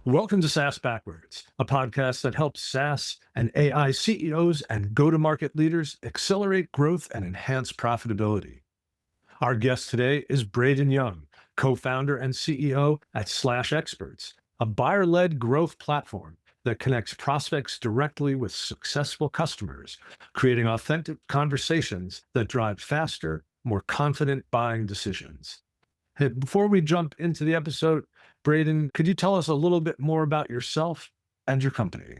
Welcome to SaaS Backwards, a podcast that helps SaaS and AI CEOs and go to market leaders accelerate growth and enhance profitability. Our guest today is Braydan Young, co founder and CEO at SlashExperts, a buyer led growth platform that connects prospects directly with successful customers, creating authentic conversations that drive faster, more confident buying decisions. Hey, before we jump into the episode, Braydan, could you tell us a little bit more about yourself and your company?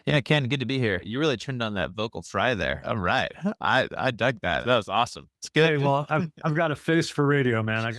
Yeah, Ken, good to be here. You really turned on that vocal fry there. All right. I dug that. That was awesome. It's Hey, good. well, I've got a face for radio, man. I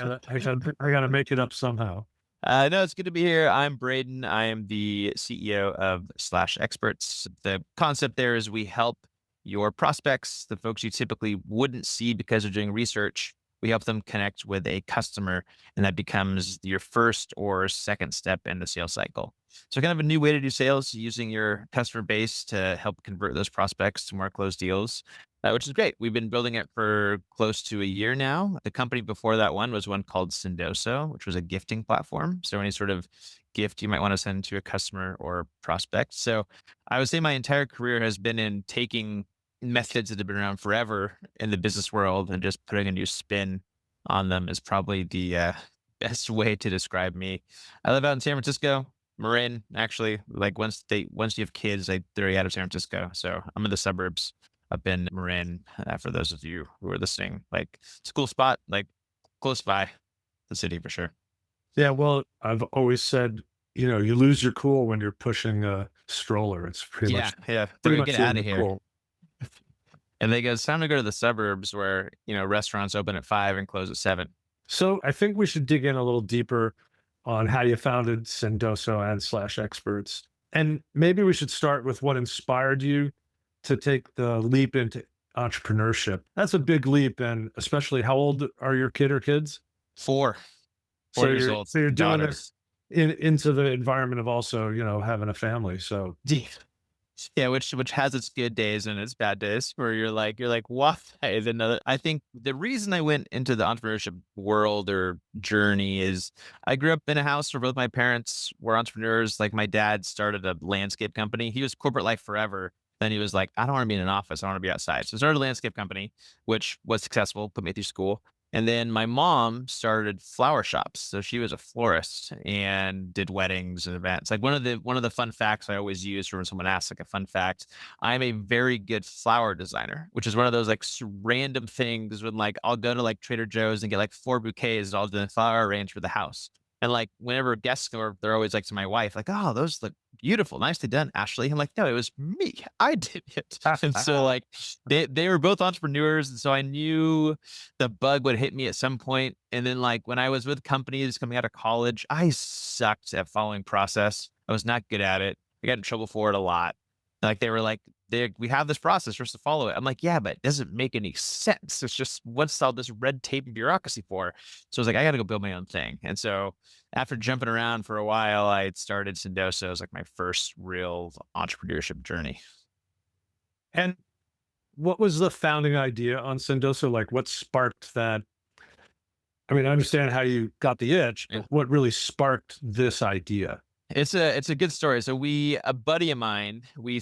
gotta make it up somehow. No, it's good to be here. I'm Brayden. I am the CEO of SlashExperts. The concept there is we help your prospects, the folks you typically wouldn't see because they're doing research. We help them connect with a customer, and that becomes your first or second step in the sales cycle. So, kind of a new way to do sales using your customer base to help convert those prospects to more closed deals, which is great. We've been building it for close to a year now. The company before that one was one called Sendoso, which was a gifting platform. So any sort of gift you might want to send to a customer or prospect. So I would say my entire career has been in taking methods that have been around forever in the business world and just putting a new spin on them is probably the best way to describe me. I live out in San Francisco. Marin, actually, like once you have kids, they're out of San Francisco. So I'm in the suburbs up in Marin, for those of you who are listening. Like, it's a cool spot, like, close by the city for sure. Yeah, well, I've always said, you lose your cool when you're pushing a stroller. It's Yeah, yeah. pretty They're much get the out end of of here. cool. And they go, it's time to go to the suburbs where, restaurants open at 5 and close at 7. So I think we should dig in a little deeper on how you founded Sendoso and SlashExperts. And maybe we should start with what inspired you to take the leap into entrepreneurship. That's a big leap, and especially how old are your kid or kids? 4, 4 So years you're old, so you're doing this daughters. into the environment of also, having a family. So Deep. Yeah, which has its good days and its bad days where you're like, what is another I think the reason I went into the entrepreneurship world or journey is I grew up in a house where both my parents were entrepreneurs. Like my dad started a landscape company. He was corporate life forever. Then he was like, I don't want to be in an office. I want to be outside. So I started a landscape company, which was successful, put me through school. And then my mom started flower shops. So she was a florist and did weddings and events. Like one of the fun facts I always use for when someone asks like a fun fact, I'm a very good flower designer, which is one of those like random things when like I'll go to like Trader Joe's and get like 4 bouquets all in the flower arranged for the house. And like whenever guests come, they're always like to my wife, like, "Oh, those look beautiful, nicely done, Ashley." I'm like, "No, it was me. I did it." And so like they were both entrepreneurs, and so I knew the bug would hit me at some point. And then like when I was with companies coming out of college, I sucked at following process. I was not good at it. I got in trouble for it a lot. Like they were like, we have this process, we're supposed to follow it. I'm like, yeah, but it doesn't make any sense. It's just what's all this red tape and bureaucracy for? So I was like, I got to go build my own thing. And so after jumping around for a while, I started Sendoso as like my first real entrepreneurship journey. and what was the founding idea on Sendoso? Like what sparked that? I mean, I understand how you got the itch, but what really sparked this idea? It's a good story. So a buddy of mine, we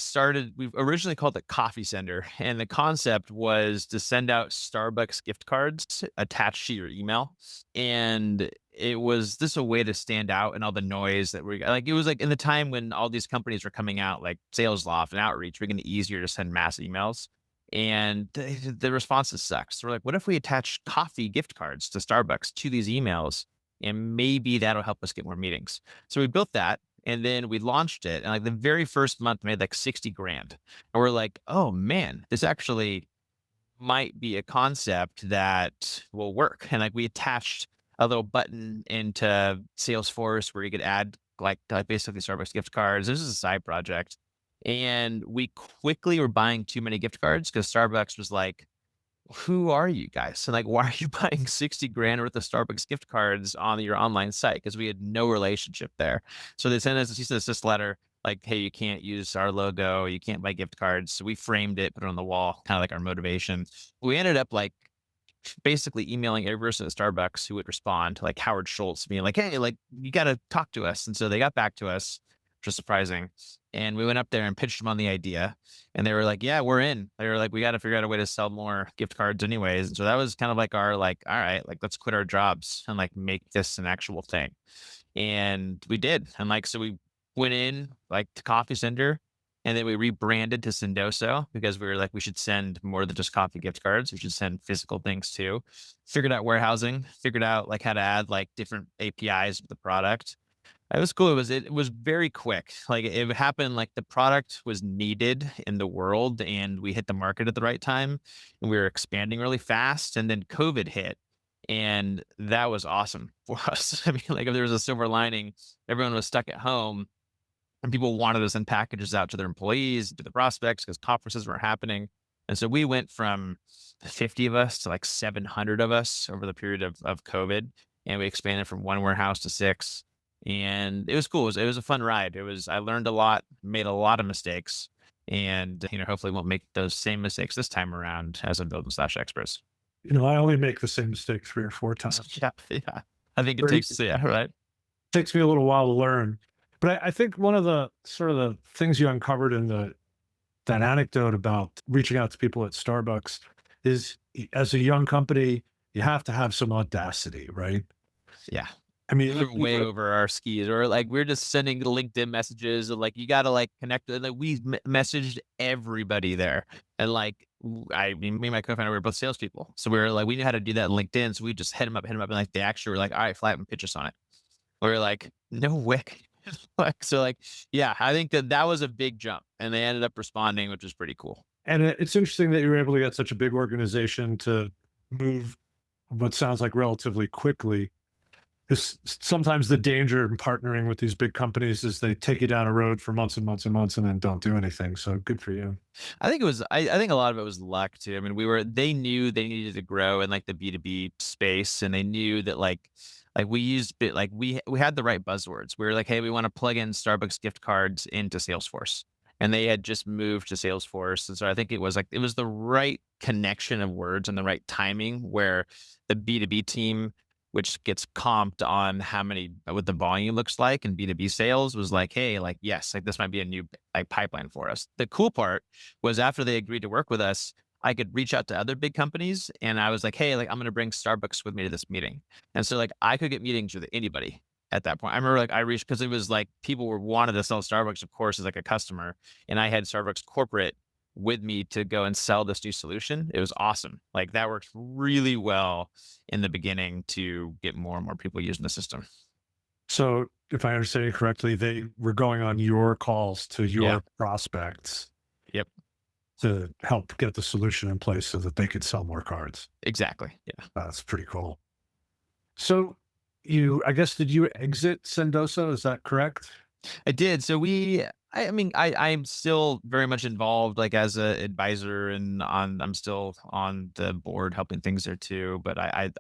originally called it Coffee Sender, and the concept was to send out Starbucks gift cards attached to your email. And it was this a way to stand out in all the noise that we like it was like in the time when all these companies were coming out, like Salesloft and Outreach, making it easier to send mass emails. And the responses sucked. So we're like, what if we attach coffee gift cards to Starbucks to these emails? And maybe that'll help us get more meetings. So we built that and then we launched it. And like the very first month made like 60 grand. And we're like, oh man, this actually might be a concept that will work. And like we attached a little button into Salesforce where you could add like basically Starbucks gift cards. This is a side project. And we quickly were buying too many gift cards because Starbucks was like, who are you guys? And like, why are you buying 60 grand worth of Starbucks gift cards on your online site? Because we had no relationship there. So they sent us a cease and desist letter, like, hey, you can't use our logo, you can't buy gift cards. So we framed it, put it on the wall, kind of like our motivation. We ended up like basically emailing every person at Starbucks who would respond, like Howard Schultz being like, "Hey, like you got to talk to us." And so they got back to us, which was surprising. And we went up there and pitched them on the idea. And they were like, "Yeah, we're in." They were like, "We got to figure out a way to sell more gift cards anyways." And so that was kind of like our like, all right, like let's quit our jobs and like make this an actual thing. And we did. And like, so we went in like to Coffee Center and then we rebranded to Sendoso because we were like, we should send more than just coffee gift cards. We should send physical things too. Figured out warehousing, figured out like how to add like different APIs to the product. It was cool. It was very quick. Like it happened like the product was needed in the world and we hit the market at the right time and we were expanding really fast. And then COVID hit. And that was awesome for us. I mean, like if there was a silver lining, everyone was stuck at home and people wanted to send packages out to their employees, to the prospects, because conferences were happening. And so we went from 50 of us to like 700 of us over the period of COVID. And we expanded from one warehouse to six. And it was cool. It was a fun ride. I learned a lot, made a lot of mistakes. And, hopefully won't make those same mistakes this time around as I'm building slash experts. I only make the same mistake 3 or 4 times. Yeah. Yeah. I think it Right? takes, yeah, right. Takes me a little while to learn. But I think one of the sort of the things you uncovered in that anecdote about reaching out to people at Starbucks is as a young company, you have to have some audacity, right? Yeah. I mean, We were way over our skis, or like we're just sending LinkedIn messages, and like you got to like connect. Like we messaged everybody there, and like I mean, me and my co-founder we were both salespeople, so we were like we knew how to do that in LinkedIn, so we just hit them up, and like they actually were like, "All right, fly up and pitch us on it." We were like, "No way!" Like so, like yeah, I think that was a big jump, and they ended up responding, which was pretty cool. and it's interesting that you were able to get such a big organization to move what sounds like relatively quickly. Because sometimes the danger in partnering with these big companies is they take you down a road for months and months and months and then don't do anything. So good for you. I think it was I think a lot of it was luck too. I mean, they knew they needed to grow in like the B2B space and they knew that like we used bit like we had the right buzzwords. We were like, hey, we want to plug in Starbucks gift cards into Salesforce. And they had just moved to Salesforce. And so I think it was the right connection of words and the right timing where the B2B team which gets comped on how many what the volume looks like in B2B sales was like, hey, like, yes, like this might be a new like pipeline for us. The cool part was after they agreed to work with us, I could reach out to other big companies and I was like, hey, like I'm gonna bring Starbucks with me to this meeting. And so like I could get meetings with anybody at that point. I remember like I reached because it was like people were wanted to sell Starbucks, of course, as like a customer. And I had Starbucks corporate with me to go and sell this new solution. It was awesome. Like that worked really well in the beginning to get more and more people using the system. So if I understand you correctly, they were going on your calls to Yeah. your prospects Yep. to help get the solution in place so that they could sell more cards. Exactly. Yeah. That's pretty cool. So I guess, did you exit Sendoso? Is that correct? I did. So I mean, I'm still very much involved, like as a advisor, and I'm still on the board helping things there too. But I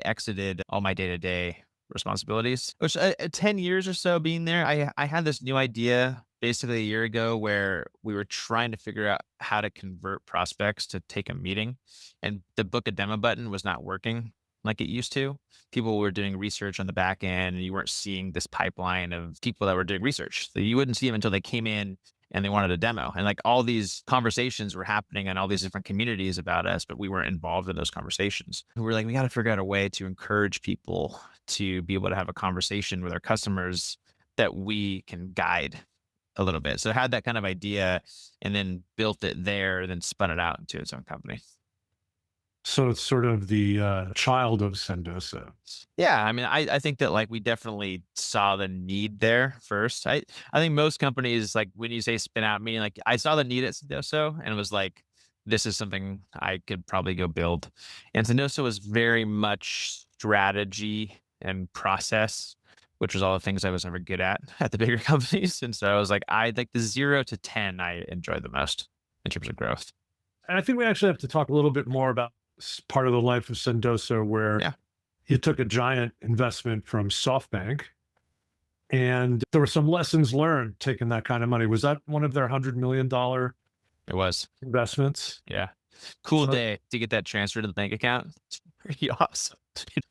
exited all my day to day responsibilities. Which 10 years or so being there, I had this new idea basically a year ago where we were trying to figure out how to convert prospects to take a meeting, and the book a demo button was not working like it used to. People were doing research on the back end and you weren't seeing this pipeline of people that were doing research. So you wouldn't see them until they came in and they wanted a demo. And like all these conversations were happening in all these different communities about us, but we weren't involved in those conversations. And we're like, we got to figure out a way to encourage people to be able to have a conversation with our customers that we can guide a little bit. So I had that kind of idea and then built it there, then spun it out into its own company. So it's sort of the child of Sendoso. Yeah, I mean, I think that like we definitely saw the need there first. I think most companies like when you say spin out, meaning like I saw the need at Sendoso and was like, this is something I could probably go build. And Sendoso was very much strategy and process, which was all the things I was never good at the bigger companies. And so I was like, I like the 0 to 10 I enjoy the most in terms of growth. And I think we actually have to talk a little bit more about part of the life of Sendoso where Yeah, you took a giant investment from SoftBank and there were some lessons learned taking that kind of money. Was that one of their $100 million it was. investments? Yeah. Cool So, day to get that transfer to the bank account. It's pretty awesome.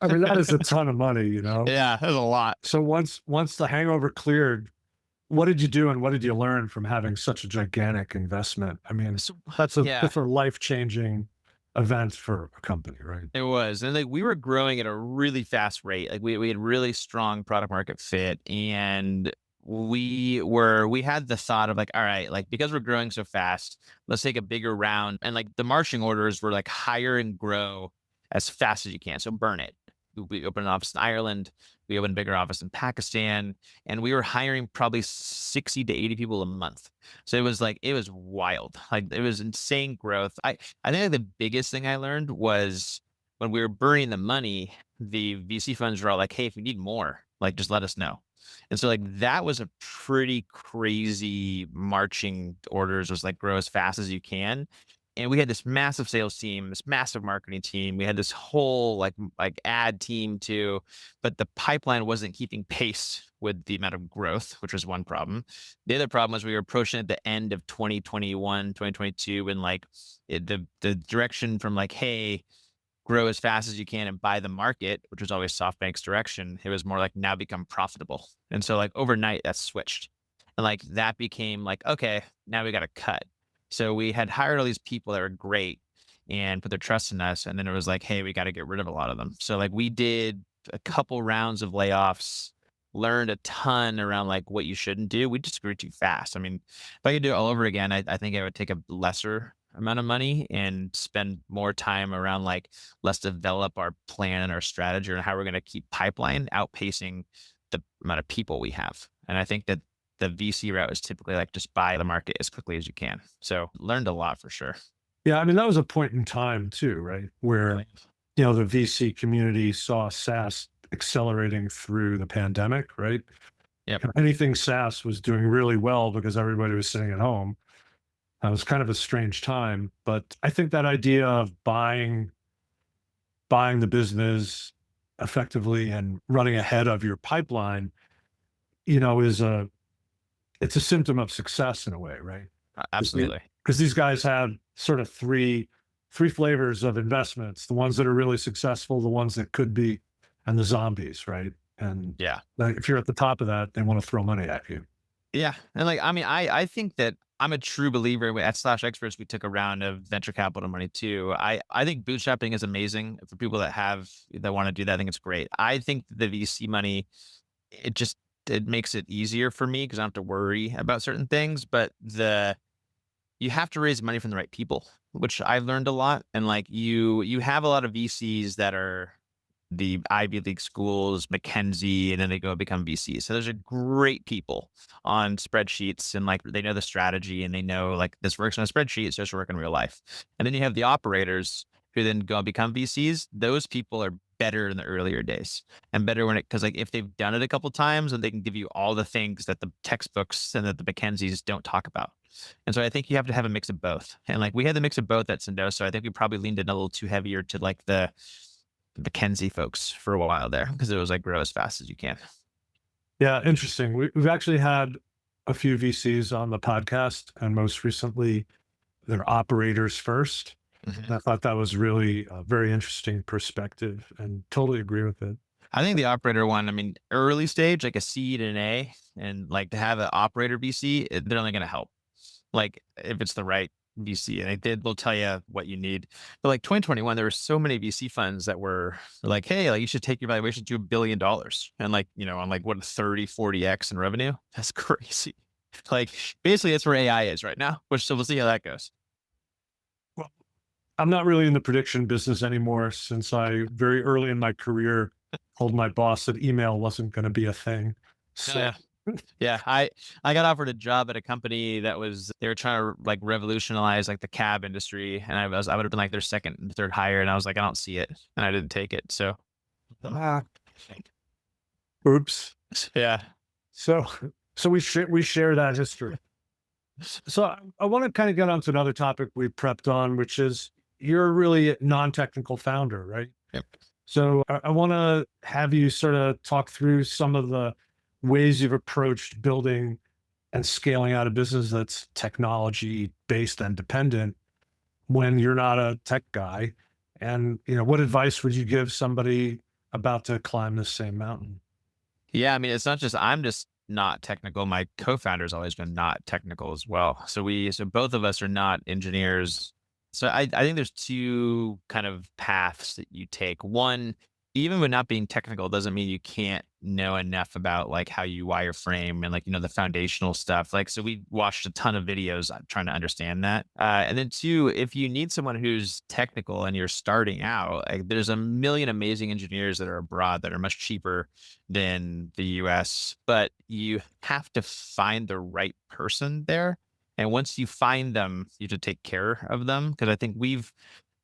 I mean, that is a ton of money, you know? Yeah, that's a lot. So once the hangover cleared, what did you do and what did you learn from having such a gigantic investment? I mean, So yeah, that's a life-changing event for a company, right? it was. And like we were growing at a really fast rate. Like we had really strong product market fit. And we had the thought of like, all right, like because we're growing so fast, let's take a bigger round. And like the marching orders were like hire and grow as fast as you can. So burn it. We opened an office in Ireland. We opened a bigger office in Pakistan, and we were hiring probably 60 to 80 people a month. So it was wild. Like it was insane growth. I think like, the biggest thing I learned was when we were burning the money, the VC funds were all like, "Hey, if you need more, like just let us know." And so like that was a pretty crazy marching orders was like grow as fast as you can. And we had this massive sales team, this massive marketing team. We had this whole like ad team too, but the pipeline wasn't keeping pace with the amount of growth, which was one problem. The other problem was we were approaching at the end of 2021, 2022, and like the direction from like, hey, grow as fast as you can and buy the market, which was always SoftBank's direction. It was more like now become profitable. And so like overnight that switched. And like that became like, okay, now we got to cut. So we had hired all these people that were great and put their trust in us. And then it was like, hey, we got to get rid of a lot of them. So like we did a couple rounds of layoffs, learned a ton around like what you shouldn't do. We just grew too fast. I mean, if I could do it all over again, I think I would take a lesser amount of money and spend more time around like let's develop our plan and our strategy and how we're going to keep pipeline outpacing the amount of people we have. And I think that the VC route is typically like just buy the market as quickly as you can. So learned a lot for sure. Yeah, I mean, that was a point in time too, right? Where, Really. you know, the VC community saw SaaS accelerating through the pandemic, right? Yep. Anything SaaS was doing really well because everybody was sitting at home. It was kind of a strange time, but I think that idea of buying the business effectively and running ahead of your pipeline, you know, it's a symptom of success in a way, right? Absolutely. Because these guys had sort of three flavors of investments: the ones that are really successful, the ones that could be, and the zombies, right? And Yeah. like, if you're at the top of that, they want to throw money at you. Yeah. And like, I mean, I think that I'm a true believer at Slash Experts. We took a round of venture capital money too. I think bootstrapping is amazing for people that want to do that. I think it's great. I think the VC money, it just, it makes it easier for me because I don't have to worry about certain things, but you have to raise money from the right people, which I've learned a lot. And like you have a lot of VCs that are the Ivy League schools, McKinsey, and then they go become VCs. So there's a great people on spreadsheets and like they know the strategy and they know like this works on a spreadsheet, so it's work in real life. And then you have the operators who then go and become VCs. Those people are better in the earlier days and better when it because like if they've done it a couple times and they can give you all the things that the textbooks and that the McKenzies don't talk about. And so I think you have to have a mix of both. And like we had the mix of both at Sendoso. I think we probably leaned in a little too heavier to like the McKenzie folks for a while there because it was like grow as fast as you can. Yeah, interesting. We've actually had a few VCs on the podcast, and most recently, they're operators first. Mhm. And I thought that was really a very interesting perspective, and totally agree with it. I think the operator one, I mean, early stage, like a seed and an A, and like to have an operator VC, they're only going to help. Like if it's the right VC, and they'll tell you what you need. But like 2021, there were so many VC funds that were like, hey, like you should take your valuation to $1 billion. And like, you know, on like what 30, 40x in revenue. That's crazy. Like basically that's where AI is right now, which so we'll see how that goes. Well, I'm not really in the prediction business anymore since I very early in my career told my boss that email wasn't going to be a thing. Oh, So yeah. Yeah, I got offered a job at a company that was they were trying to like revolutionize like the cab industry, and I would have been like their second and third hire, and I was like, I don't see it, and I didn't take it. So, ah, oops. yeah, So we share that history. So I want to kind of get onto another topic we prepped on, which is you're a really non-technical founder, right? yep, So I want to have you sort of talk through some of the ways you've approached building and scaling out a business that's technology based and dependent. when you're not a tech guy? And, what advice would you give somebody about to climb this same mountain? Yeah, I mean, it's not just I'm just not technical. My co-founder's always been not technical as well. So both of us are not engineers. So I think there's two kind of paths that you take. One, even with not being technical doesn't mean you can't know enough about like how you wireframe and like, the foundational stuff. Like, so we watched a ton of videos trying to understand that. And then two, if you need someone who's technical and you're starting out, like, there's a million amazing engineers that are abroad that are much cheaper than the US, but you have to find the right person there. And once you find them, you have to take care of them. Cause I think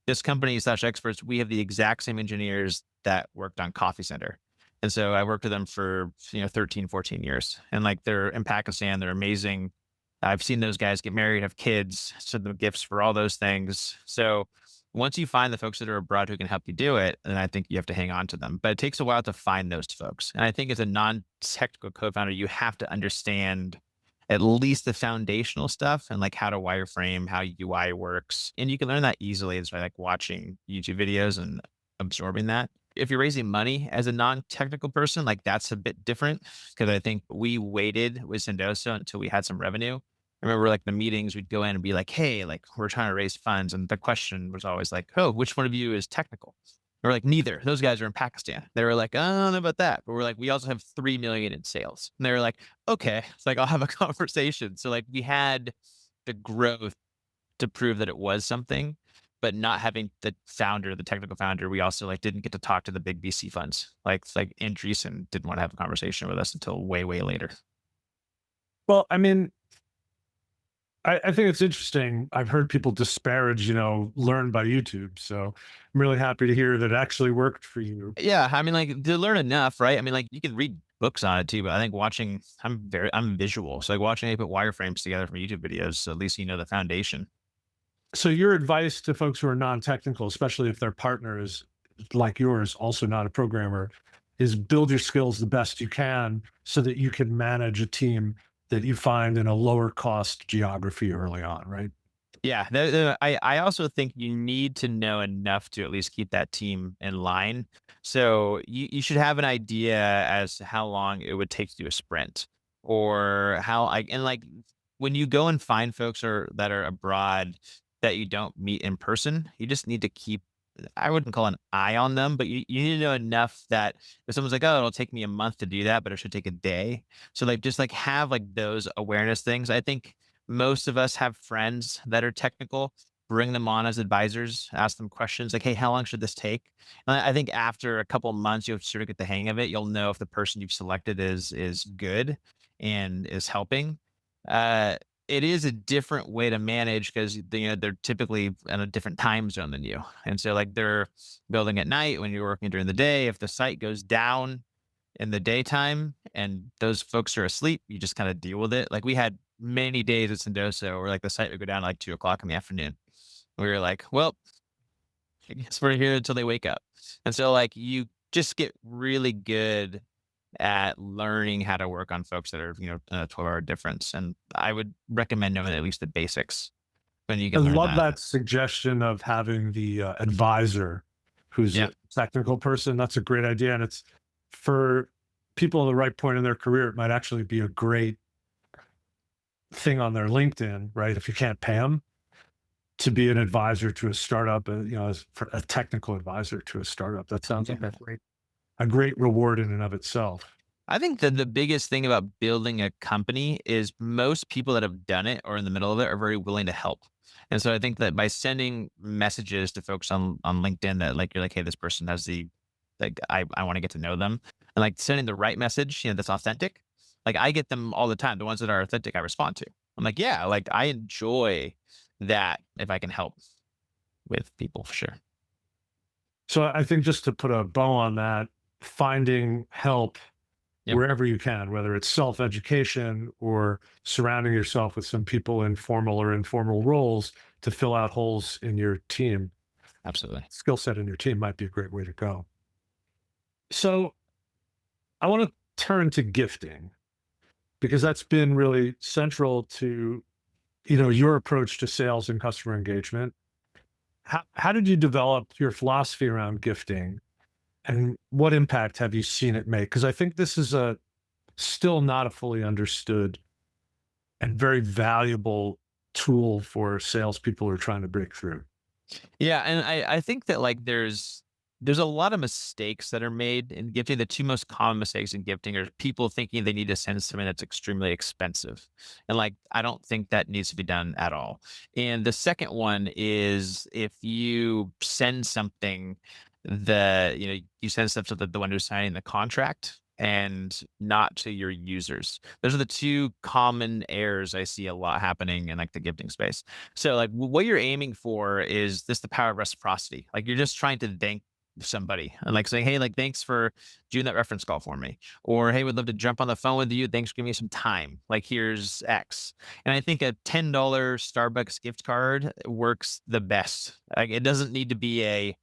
this company slash experts, we have the exact same engineers that worked on Coffee Center. And so I worked with them for, 13, 14 years. And like they're in Pakistan, they're amazing. I've seen those guys get married, have kids, send them gifts for all those things. So once you find the folks that are abroad who can help you do it, then I think you have to hang on to them. But it takes a while to find those folks. And I think as a non-technical co-founder, you have to understand at least the foundational stuff and like how to wireframe, how UI works. And you can learn that easily is by like watching YouTube videos and absorbing that. If you're raising money as a non-technical person, like that's a bit different because I think we waited with Sendoso until we had some revenue. I remember like the meetings, we'd go in and be like, hey, like we're trying to raise funds. And the question was always like, oh, which one of you is technical? We're like, neither. Those guys are in Pakistan. They were like, I don't know about that. But we're like, we also have 3 million in sales. And they were like, okay. It's like, I'll have a conversation. So like we had the growth to prove that it was something, but not having the technical founder, we also like didn't get to talk to the big VC funds. Like Andreessen didn't want to have a conversation with us until way, way later. Well, I mean, I think it's interesting. I've heard people disparage, learn by YouTube. So I'm really happy to hear that it actually worked for you. Yeah, I mean, like to learn enough, right? I mean, like you can read books on it too, but I think I'm visual. So like watching they put wireframes together from YouTube videos, so at least you know the foundation. So your advice to folks who are non-technical, especially if their partner is like yours, also not a programmer, is build your skills the best you can so that you can manage a team that you find in a lower cost geography early on, right? Yeah, I also think you need to know enough to at least keep that team in line. So you should have an idea as to how long it would take to do a sprint, or how I and like when you go and find folks that are abroad that you don't meet in person, you just need to keep. I wouldn't call an eye on them, but you need to know enough that if someone's like, "Oh, it'll take me a month to do that, but it should take a day." So like just like have like those awareness things. I think most of us have friends that are technical, bring them on as advisors, ask them questions like, "Hey, how long should this take?" And I think after a couple months, you'll sort of get the hang of it. You'll know if the person you've selected is good and is helping. Uh, it is a different way to manage because they're typically in a different time zone than you, and so like they're building at night when you're working during the day. If the site goes down in the daytime and those folks are asleep, you just kind of deal with it. Like we had many days at Sendoso where like the site would go down at like 2 o'clock in the afternoon. We were like, well, I guess we're here until they wake up. And so like you just get really good at learning how to work on folks that are, a 12-hour difference. And I would recommend knowing at least the basics when you I can learn love that. that suggestion of having the advisor who's Yeah, a technical person. That's a great idea. And it's for people at the right point in their career, it might actually be a great thing on their LinkedIn, right? If you can't pay them to be an advisor to a startup, as for a technical advisor to a startup. That sounds like yeah. a great reward in and of itself. I think that the biggest thing about building a company is most people that have done it or in the middle of it are very willing to help. And so I think that by sending messages to folks on LinkedIn that like you're like, hey, this person has the like I want to get to know them. And like sending the right message, that's authentic. Like I get them all the time. The ones that are authentic, I respond to. I'm like, yeah, like I enjoy that if I can help with people for sure. So I think just to put a bow on that, finding help Yep. wherever you can, whether it's self education or surrounding yourself with some people in formal or informal roles to fill out holes in your team, Absolutely. skill set in your team might be a great way to go. So I want to turn to gifting because that's been really central to your approach to sales and customer engagement. how did you develop your philosophy around gifting, and what impact have you seen it make? Because I think this is a still not a fully understood and very valuable tool for salespeople who are trying to break through. Yeah, and I think that, like, there's a lot of mistakes that are made in gifting. The 2 most common mistakes in gifting are people thinking they need to send something that's extremely expensive, and, like, I don't think that needs to be done at all. And the second one is if you send something that, you send stuff to the one who's signing the contract and not to your users. Those are the 2 common errors I see a lot happening in, like, the gifting space. So, like, what you're aiming for is this the power of reciprocity. Like, you're just trying to thank somebody and, like, saying, "Hey, like, thanks for doing that reference call for me," or, "Hey, would love to jump on the phone with you. Thanks for giving me some time. Like, here's X." And I think a $10 Starbucks gift card works the best. Like, it doesn't need to be a,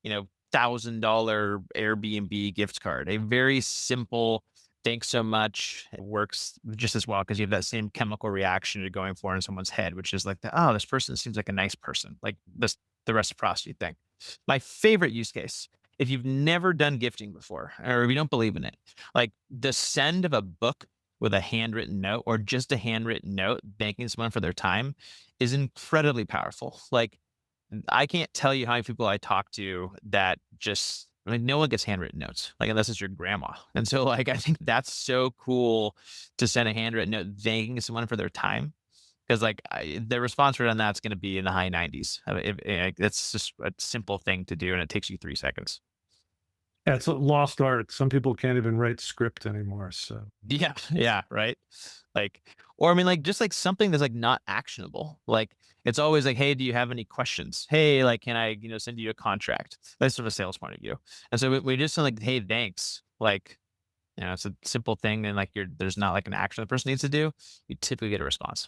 $1,000 Airbnb gift card. A very simple "Thanks so much" works just as well because you have that same chemical reaction you're going for in someone's head, which is like, "Oh, this person seems like a nice person." Like the reciprocity thing. My favorite use case, if you've never done gifting before or if you don't believe in it, like the send of a book with a handwritten note or just a handwritten note thanking someone for their time is incredibly powerful. Like, I can't tell you how many people I talk to that just like no one gets handwritten notes, like unless it's your grandma. And so like I think that's so cool to send a handwritten note thanking someone for their time. Because like the response rate on that's going to be in the high 90s. It's just a simple thing to do, and it takes you 3 seconds. Yeah, it's a lost art. Some people can't even write script anymore. So Yeah, yeah, right. Like, or I mean, like, just like something that's like not actionable. Like, it's always like, hey, do you have any questions? Hey, like, can I, send you a contract? That's from a sales point of view. And so we just like, hey, thanks. Like, it's a simple thing, and like, there's not like an action the person needs to do. You typically get a response.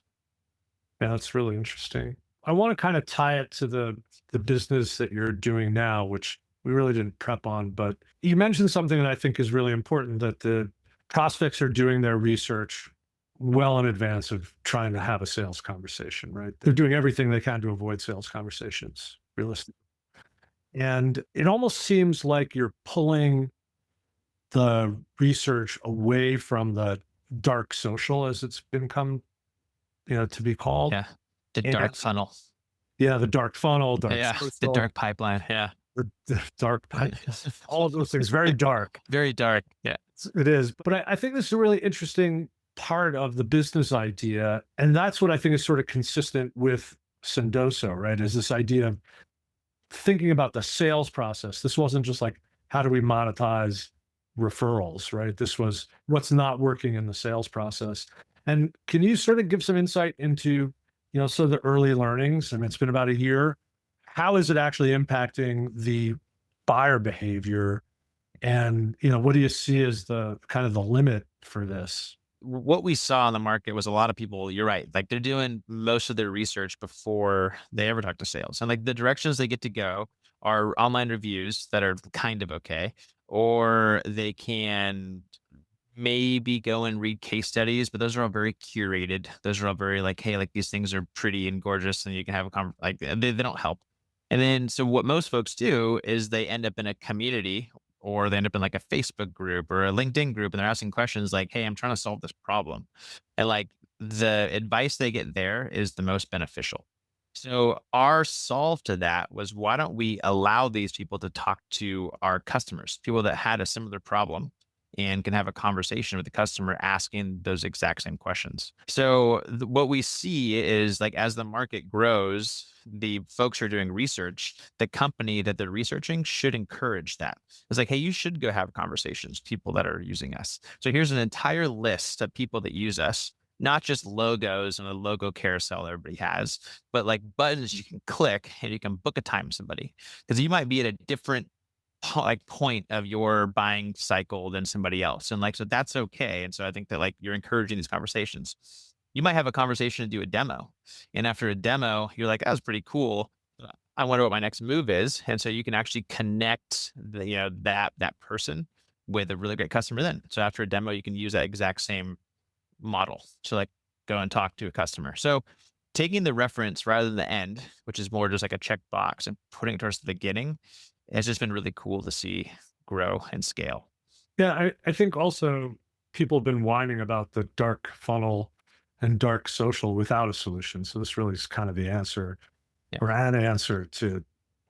yeah, that's really interesting. I want to kind of tie it to the business that you're doing now, which we really didn't prep on, but you mentioned something that I think is really important, that the prospects are doing their research well in advance of trying to have a sales conversation, right? They're doing everything they can to avoid sales conversations, realistically. And it almost seems like you're pulling the research away from the dark social, as it's become, to be called. Yeah. The And dark funnel. yeah, the dark funnel, dark Yeah. The social, dark pipeline. Yeah. the dark pipe, all of those things, very dark. Very dark. Yeah. It is. But I think this is a really interesting part of the business idea. And that's what I think is sort of consistent with Sendoso, right? Is this idea of thinking about the sales process. This wasn't just like, how do we monetize referrals, right? This was what's not working in the sales process. And can you sort of give some insight into, so the early learnings? I mean, it's been about a year. How is it actually impacting the buyer behavior? And, what do you see as the kind of the limit for this? What we saw on the market was a lot of people, you're right, like they're doing most of their research before they ever talk to sales. And like the directions they get to go are online reviews that are kind of okay, or they can maybe go and read case studies, but those are all very curated. Those are all very like, hey, like these things are pretty and gorgeous, and you can have a like they don't help. And then so what most folks do is they end up in a community or they end up in like a Facebook group or a LinkedIn group and they're asking questions like, hey, I'm trying to solve this problem. And like the advice they get there is the most beneficial. So our solve to that was why don't we allow these people to talk to our customers, people that had a similar problem and can have a conversation with the customer asking those exact same questions. So what we see is like as the market grows, the folks who are doing research, the company that they're researching should encourage that. It's like, hey, you should go have conversations, with people that are using us. So here's an entire list of people that use us, not just logos and a logo carousel everybody has, but like buttons you can click and you can book a time with somebody. Because you might be at a different like point of your buying cycle than somebody else. And like, so that's okay. And so I think that like you're encouraging these conversations. You might have a conversation and do a demo. And after a demo, you're like, that was pretty cool. I wonder what my next move is. And so you can actually connect that person with a really great customer then. So after a demo, you can use that exact same model to like go and talk to a customer. So taking the reference rather than the end, which is more just like a checkbox, and putting it towards the beginning has just been really cool to see grow and scale. Yeah, I think also people have been whining about the dark funnel and dark social without a solution. So this really is kind of the answer Yeah. or an answer to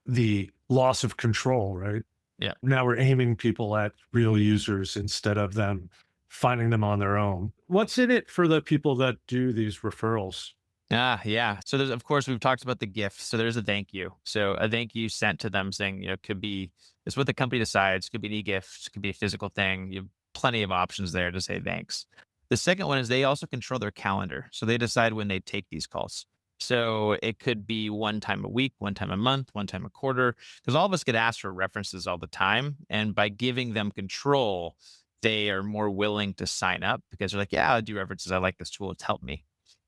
the loss of control, right? Yeah. Now we're aiming people at real users instead of them finding them on their own. What's in it for the people that do these referrals? Ah, yeah. So there's, of course, we've talked about the gift. So there's a thank you. So a thank you sent to them saying, could be, it's what the company decides, could be an e-gift, could be a physical thing. You have plenty of options there to say thanks. The second one is they also control their calendar. So they decide when they take these calls. So it could be one time a week, one time a month, one time a quarter, because all of us get asked for references all the time. And by giving them control, they are more willing to sign up because they're like, yeah, I'll do references. I like this tool. It's helped me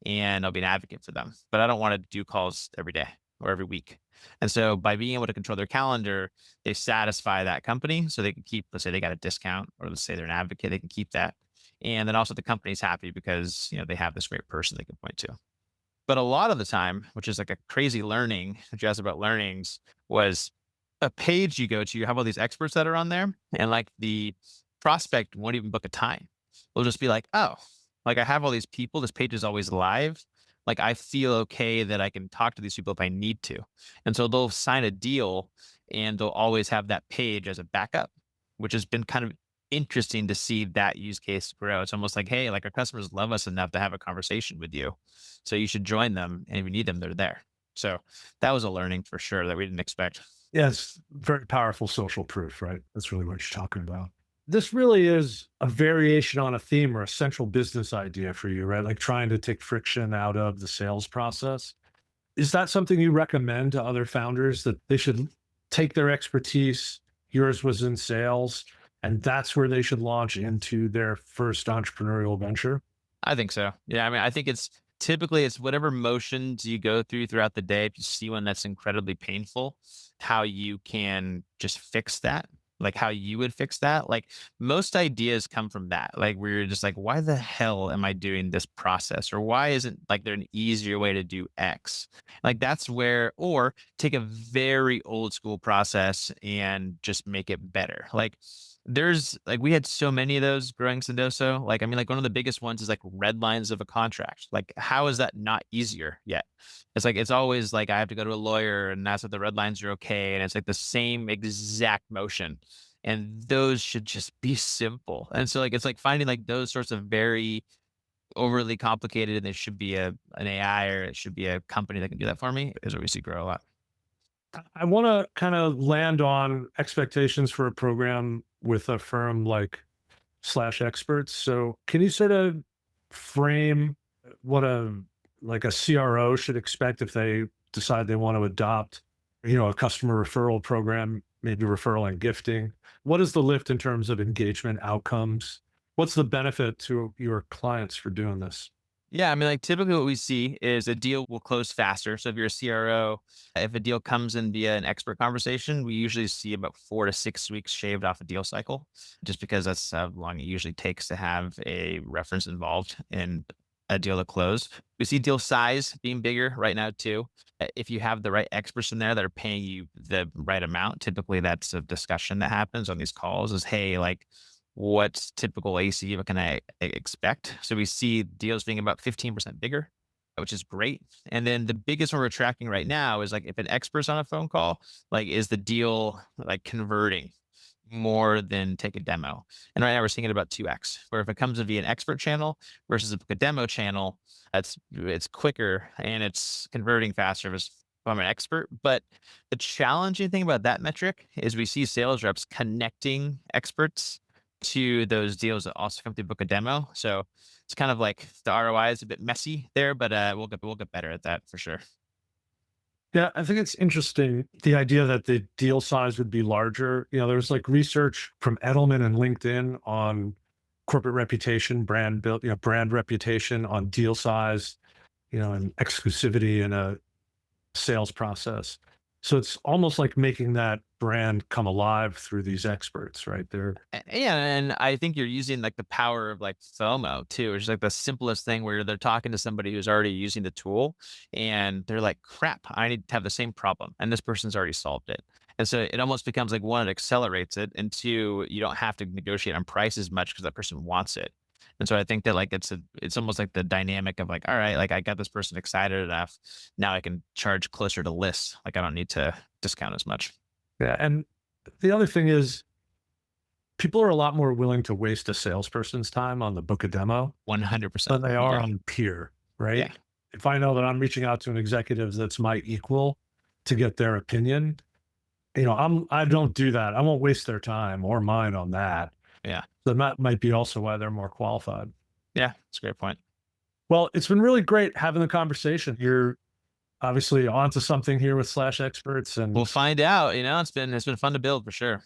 and I'll be an advocate for them. But I don't want to do calls every day or every week. And so by being able to control their calendar, they satisfy that company so they can keep, let's say they got a discount or let's say they're an advocate, they can keep that. And then also the company's happy because, they have this great person they can point to. But a lot of the time, which is like a crazy learning, just about learnings, was a page you go to, you have all these experts that are on there, and like the prospect won't even book a time. They'll just be like, oh, like I have all these people, this page is always live. Like I feel okay that I can talk to these people if I need to. And so they'll sign a deal and they'll always have that page as a backup, which has been kind of interesting to see that use case grow. It's almost like, hey, like our customers love us enough to have a conversation with you. So you should join them. And if you need them, they're there. So that was a learning for sure that we didn't expect. Yes, very powerful social proof, right? That's really what you're talking about. This really is a variation on a theme or a central business idea for you, right? Like trying to take friction out of the sales process. Is that something you recommend to other founders that they should take their expertise? Yours was in sales, and that's where they should launch into their first entrepreneurial venture. I think so. Yeah, I mean, I think it's typically it's whatever motions you go through throughout the day. If you see one that's incredibly painful, how you can just fix that, like how you would fix that. Like most ideas come from that. Like where you're just like, why the hell am I doing this process? Or why isn't like there an easier way to do X? Like that's where, or take a very old school process and just make it better. Like there's like we had so many of those growing Sendoso. Like, I mean, like one of the biggest ones is like red lines of a contract. Like, how is that not easier yet? It's like it's always like I have to go to a lawyer and ask if the red lines are okay. And it's like the same exact motion. And those should just be simple. And so like it's like finding like those sorts of very overly complicated and there should be an AI or it should be a company that can do that for me is what we see grow a lot. I want to kind of land on expectations for a program with a firm like SlashExperts. So, can you sort of frame what a CRO should expect if they decide they want to adopt, a customer referral program, maybe referral and gifting? What is the lift in terms of engagement outcomes? What's the benefit to your clients for doing this? Yeah, I mean, like typically what we see is a deal will close faster. So if you're a CRO, if a deal comes in via an expert conversation, we usually see about 4 to 6 weeks shaved off a deal cycle, just because that's how long it usually takes to have a reference involved in a deal to close. We see deal size being bigger right now too. If you have the right experts in there that are paying you the right amount, typically that's a discussion that happens on these calls is, hey, like what's typical AC? What can I expect? So we see deals being about 15% bigger, which is great. And then the biggest one we're tracking right now is like if an expert's on a phone call, like is the deal like converting more than take a demo? And right now we're seeing it about 2x, where if it comes via an expert channel versus a demo channel, it's quicker and it's converting faster if it's from an expert. But the challenging thing about that metric is we see sales reps connecting experts to those deals that also come through book a demo. So it's kind of like the ROI is a bit messy there, but we'll get better at that for sure. Yeah, I think it's interesting the idea that the deal size would be larger. There's like research from Edelman and LinkedIn on corporate reputation, brand build, brand reputation on deal size, and exclusivity in a sales process. So it's almost like making that brand come alive through these experts, right? Yeah, and I think you're using like the power of like FOMO too, which is like the simplest thing where they're talking to somebody who's already using the tool and they're like, crap, I need to have the same problem. And this person's already solved it. And so it almost becomes like one, it accelerates it, and two, you don't have to negotiate on price as much because that person wants it. And so I think that like it's almost like the dynamic of like, all right, like I got this person excited enough. Now I can charge closer to lists. Like I don't need to discount as much. Yeah. And the other thing is, people are a lot more willing to waste a salesperson's time on the book a demo 100%. than they are Yeah. on peer, right? Yeah. If I know that I'm reaching out to an executive that's my equal to get their opinion, I don't do that. I won't waste their time or mine on that. Yeah. So that might be also why they're more qualified. Yeah. That's a great point. Well, it's been really great having the conversation. You're obviously onto something here with Slash Experts, We'll and find out, it's been fun to build for sure.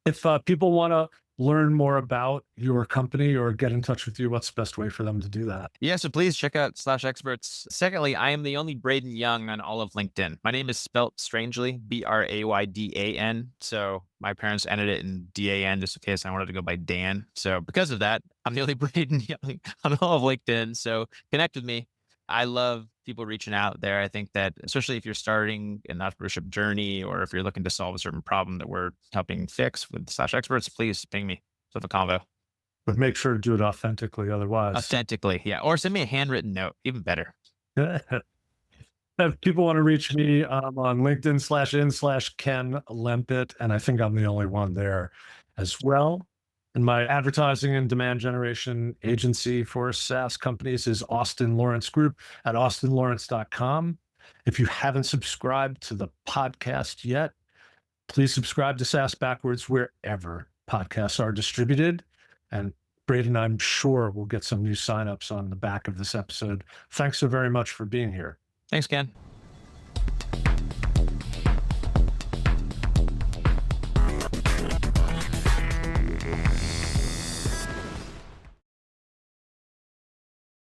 if people want to learn more about your company or get in touch with you, what's the best way for them to do that? Yeah, so please check out Slash Experts. Secondly, I am the only Braydan Young on all of LinkedIn. My name is spelt strangely, Braydan. So my parents ended it in Dan just in case I wanted to go by Dan. So because of that, I'm the only Braydan Young on all of LinkedIn. So connect with me. I love people reaching out there. I think that especially if you're starting an entrepreneurship journey or if you're looking to solve a certain problem that we're helping fix with Slash Experts, please ping me. Let's have a convo. But make sure to do it authentically. Otherwise, Authentically, yeah, or send me a handwritten note, even better. if people want to reach me, I'm on LinkedIn/in/Ken Lempit, and I think I'm the only one there as well. And my advertising and demand generation agency for SaaS companies is Austin Lawrence Group at austinlawrence.com. If you haven't subscribed to the podcast yet, please subscribe to SaaS Backwards wherever podcasts are distributed. And Braydan, I'm sure we'll get some new signups on the back of this episode. Thanks so very much for being here. Thanks, Ken.